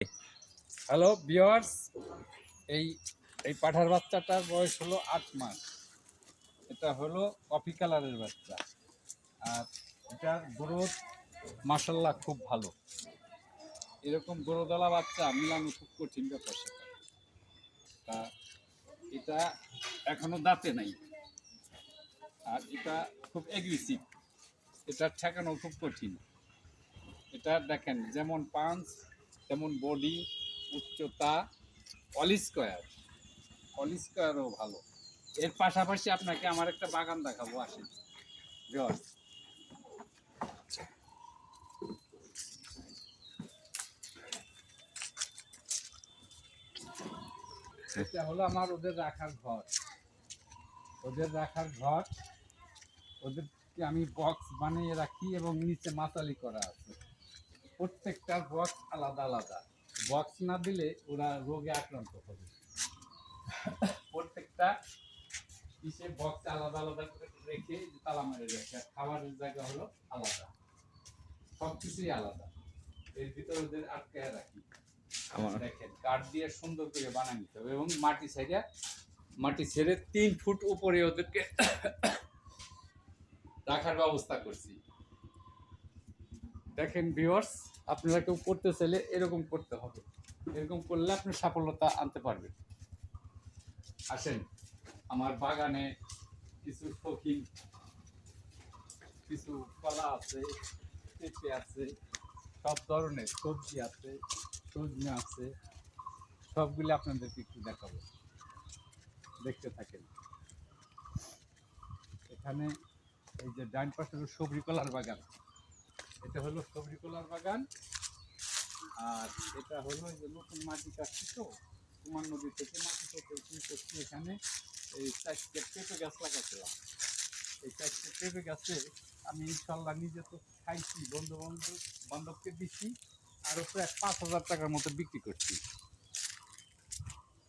Hello viewers, এই এই পাঠার বাচ্চাটার বয়স হলো 8 মাস। এটা হলো কফি কালারের বাচ্চা। আর এটার গ্রোথ মাশাল্লাহ খুব ভালো। এরকম গরুদলা বাচ্চা মিলানো খুব কঠিন ব্যাপার সেটা। তা এটা এখনো দাঁতে নাই, আর এটা খুব অ্যাগ্রেসিভ। এটা ঠেকানো খুব কঠিন। এটা দেখেন যেমন পাঞ্চ তেমন বডি, উচ্চতা, অল স্কোয়ারও ভালো। এর পাশাপাশি আপনাকে আমার একটা বাগান দেখাবো, আসেন ভিউয়ার্স। এটা হলো আমার ওদের রাখার ঘর। ওদেরকে আমি বক্স বানিয়ে রাখি এবং নিচে মাচালি করা আছে। প্রত্যেকটার বক্স আলাদা আলাদা। বক্স না দিলে ওরা রোগে আক্রান্ত হবে। প্রত্যেকটা বক্স আলাদা আলাদা করে রেখে তালা মেরে রেখে, খাবারের জায়গা হলো আলাদা, সবকিছুই আলাদা। এর ভিতরে ওদের আটকায় রাখি। দেখেন কাঠ দিয়ে সুন্দর করে বানিয়ে নিতে হবে এবং মাটি ছেড়ে 3 ফুট উপরে ওদেরকে রাখার ব্যবস্থা করছি। দেখেন ভিউয়ার্স, আপনারা কেউ করতে চাইলে এরকম করতে হবে। এরকম করলে আপনি সফলতা আনতে পারবেন। আসেন আমার বাগানে কিছু শৌখিন কিছু কলা আছে, পেঁপে আছে, সব ধরনের সবজি আছে, সজনে আছে, সবগুলি আপনাদেরকে একটু দেখাবো, দেখতে থাকেন। এখানে এই যে ডান পাশে হলো সবরি কলার বাগান। এটা হলো সবরি কলার বাগান। আর এটা হলো এই যে নতুন মাটি কাটছি, তো কুমার নদী থেকে মাটি কেটে করছি। এখানে এই 4টে পেঁপে গাছ লাগাচ্ছিলাম। এই 4টে পেঁপে গাছে আমি ইনশাল্লাহ নিজে তো খাইছি, বন্ধু বান্ধবকে দিচ্ছি, আরও প্রায় 5,000 টাকার মতো বিক্রি করছি।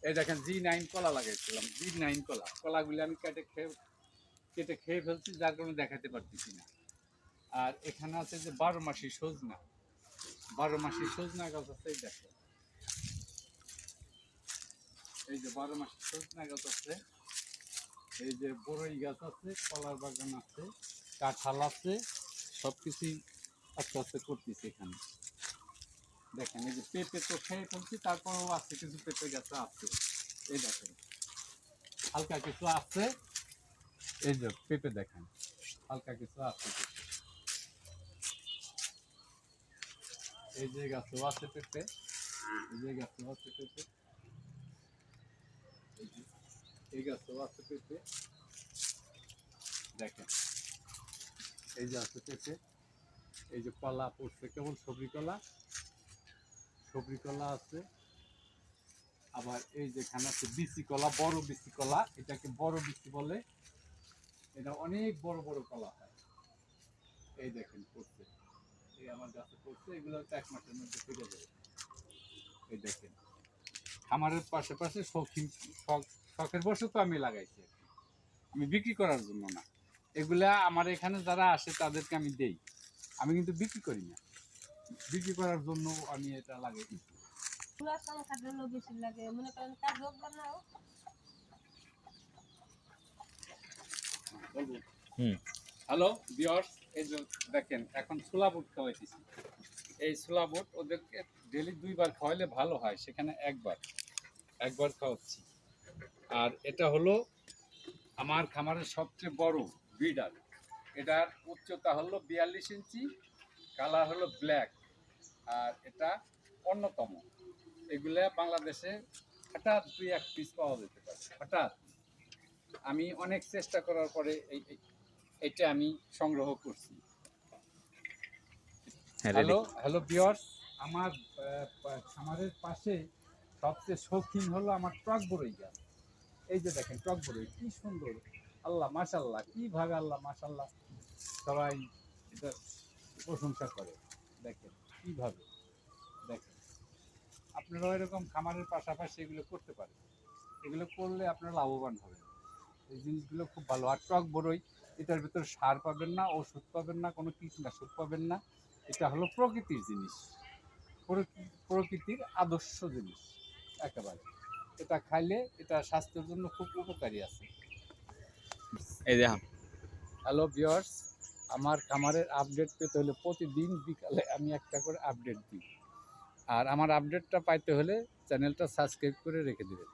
এই দেখেন G9 কলা লাগাইছিলাম, G9 কলাগুলি আমি কেটে খেয়ে ফেলছি, যার কারণে দেখাতে পারতেছি না। আর এখানে আছে যে 12 মাসি সজনা গাছ আছে। এই দেখো, এই যে 12 মাসি সজনা গাছ আছে, এই যে বড়ই গাছ আছে, কলার বাগান আছে, কাঁঠাল আছে, সবকিছুই আস্তে আস্তে করতেছি এখানে। দেখেন এই যে পেঁপে তো খেয়ে ফেলছি, তারপরেও আছে কিছু পেঁপে গাছ আছে। এই দেখেন হালকা কিছু আছে, এই যে পেঁপে দেখেন হালকা কিছু আছে। এই যে গাছও আছে পেঁপে, এই যে গাছও আছে পেঁপে, এই গাছও আছে পেঁপে। দেখেন এই যে আছে পেঁপে, এই যে কলা পড়ছে কেবল সবরি কলা আছে। আবার এই যেখানে আছে বিচি কলা, বড় বিচি কলা, এটাকে বড় বিচি বলে। এটা অনেক বড় বড় কলা হয়। এই দেখেন পড়ছে, এই আমার গাছে পড়ছে, এগুলো 1 মাসের মধ্যে ফিরে যাবে। এই দেখেন খামারের পাশে শখের বসে তো আমি লাগাইছি, আমি বিক্রি করার জন্য না। এগুলা আমার এখানে যারা আসে তাদেরকে আমি দেই, আমি কিন্তু বিক্রি করি না। বিক্রি করার জন্য আমি এটা লাগাই দিচ্ছি। হ্যালো ভিউয়ার্স, এই যে দেখেন এখন ছোলা বুট খাওয়াইতেছি। এই ছোলা বুট ওদেরকে ডেলি 2 বার খাওয়াইলে ভালো হয়, সেখানে একবার খাওয়াচ্ছি। আর এটা হলো আমার খামারের সবচেয়ে বড় ব্রিডার। এটার উচ্চতা হলো 42 ইঞ্চি, কালার হলো ব্ল্যাক। আর এটা অন্যতম। এগুলা বাংলাদেশে হঠাৎ 2-1 পিস পাওয়া যেতে পারে, হঠাৎ। আমি অনেক চেষ্টা করার পরে এইটা আমি সংগ্রহ করছি। হ্যালো ভিউয়ার্স, আমার খামারের পাশে সবচেয়ে শৌখিন হলো আমার টক বড়ই গাছ। এই যে দেখেন টক বড়ই কি সুন্দর, আল্লাহ মাশাল্লাহ, কিভাবে আল্লাহ মাশাল্লাহ সবাই এটা প্রশংসা করে। দেখেন কিভাবে, দেখেন আপনারাও এরকম খামারের পাশাপাশি এগুলো করতে পারেন। এগুলো করলে আপনারা লাভবান হবেন। এই জিনিসগুলো খুব ভালো। আর টক বড়ই, এটার ভিতরে সার পাবেন না, ওষুধ পাবেন না, কোনো কীটনাশক পাবেন না। এটা হলো প্রকৃতির জিনিস, প্রকৃতির আদর্শ জিনিস একেবারে। এটা খাইলে এটা স্বাস্থ্যের জন্য খুব উপকারী আছে। এই দেখুন, হ্যালো ভিউয়ার্স, আমার খামারের আপডেট পেতে হলে প্রতিদিন বিকালে আমি একটা করে আপডেট দিই। আর আমার আপডেটটা পাইতে হলে চ্যানেলটা সাবস্ক্রাইব করে রেখে দেবেন।